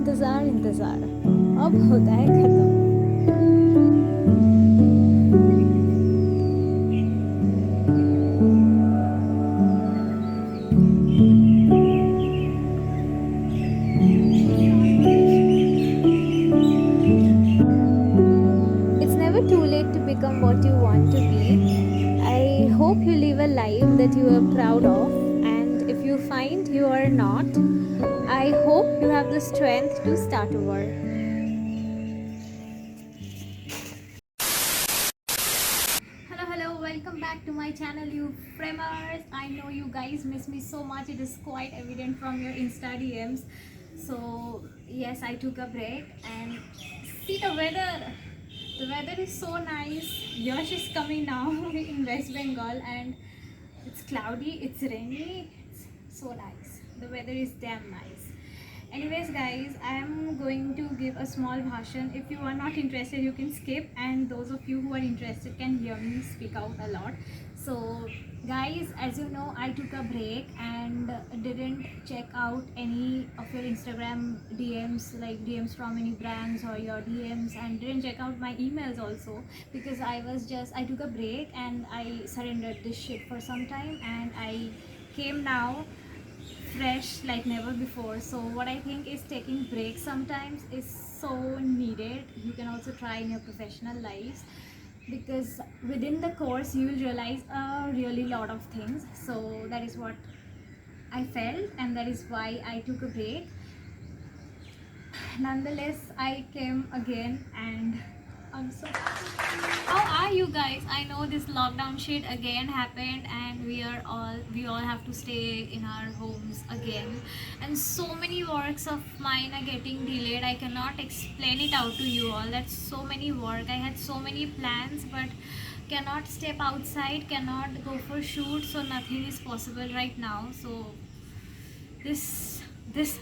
इंतज़ार इंतज़ार अब होता है ख़त्म। It's never too late to become what you want to be. I hope you live a life that you are proud of, and if you find you are not, I hope you have the strength to start over. Hello, welcome back to my channel, you framers. I know you guys miss me so much, it is quite evident from your Insta DMs. So, yes, I took a break and see the weather. The weather is so nice. Yash is coming now in West Bengal and it's cloudy, it's rainy, it's so nice. The weather is damn nice. Anyways, guys, I am going to give a small bhashan. If you are not interested, you can skip, and those of you who are interested can hear me speak out a lot. So, guys, as you know, I took a break and didn't check out any of your Instagram DMs, like DMs from any brands or your DMs, and didn't check out my emails also because I took a break and I surrendered this shit for some time, and I came now fresh like never before. So what I think is taking breaks sometimes is so needed. You can also try in your professional lives, because within the course you will realize a really lot of things. So that is what I felt, and that is why I took a break. Nonetheless, I came again, and I'm so how are you guys? I know this lockdown shit again happened, and we all have to stay in our homes again, and so many works of mine are getting delayed. I cannot explain it out to you all. That's so many work. I had so many plans, but cannot step outside, cannot go for shoot, so nothing is possible right now. So this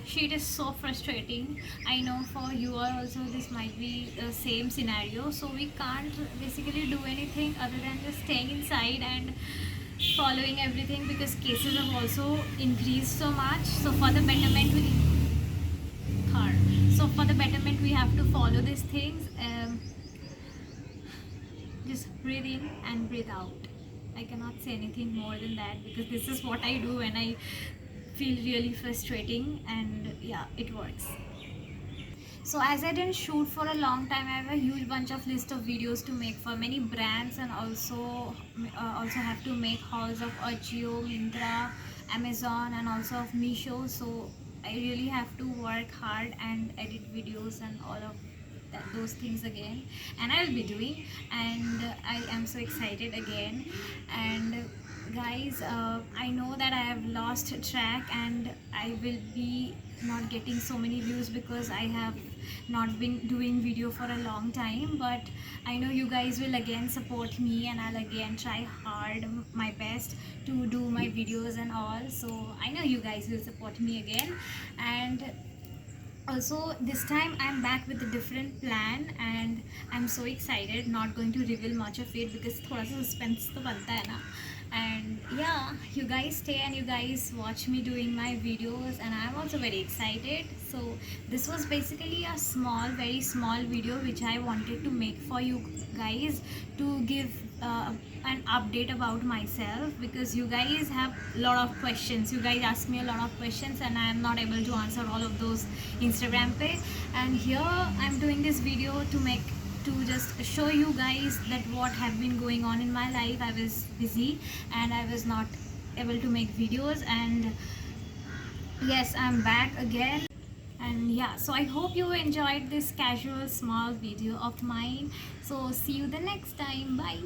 sheet is so frustrating. I know for you all also this might be the same scenario. So we can't basically do anything other than just staying inside and following everything, because cases have also increased so much. So for the betterment we have to follow these things. Just breathe in and breathe out. I cannot say anything more than that, because this is what I do when I feel really frustrating, and yeah, it works. So as I didn't shoot for a long time, I have a huge bunch of list of videos to make for many brands, and also have to make hauls of Ajio, Myntra, Amazon, and also of Meesho. So I really have to work hard and edit videos and all of those things again, and I will be doing, and I am so excited again. And guys, I know that I have lost track, and I will be not getting so many views because I have not been doing video for a long time, but I know you guys will again support me, and I'll again try hard my best to do my videos and all. So I know you guys will support me again. And also this time I'm back with a different plan, and I'm so excited. Not going to reveal much of it because thoda sa suspense to banta hai na. And yeah, you guys stay and you guys watch me doing my videos, and I'm also very excited. So this was basically a very small video which I wanted to make for you guys, to give an update about myself, because you guys have a lot of questions. You guys ask me a lot of questions, and I am not able to answer all of those Instagram page. And here I'm doing this video to just show you guys that what have been going on in my life. I was busy and I was not able to make videos, and yes, I'm back again. And yeah, so I hope you enjoyed this casual small video of mine. So see you the next time. Bye.